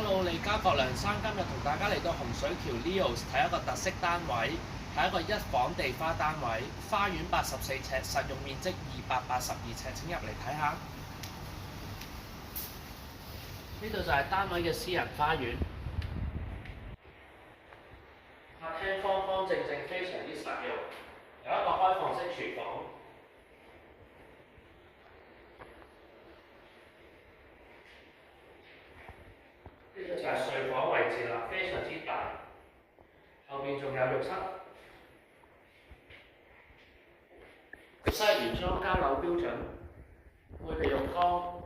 Hello，李家郭梁生今日同大家嚟到洪水橋 Leo 睇一個特色單位，係一個一房地花單位，花園84尺，實用面積282尺，請入嚟睇下。呢度就係單位嘅私人花園，客廳方方正正，非常之實用，有一個開放式廚房。呢個就係睡房位置啦，非常之大。後邊仲有浴室，浴室係原裝交樓標準，配備浴缸。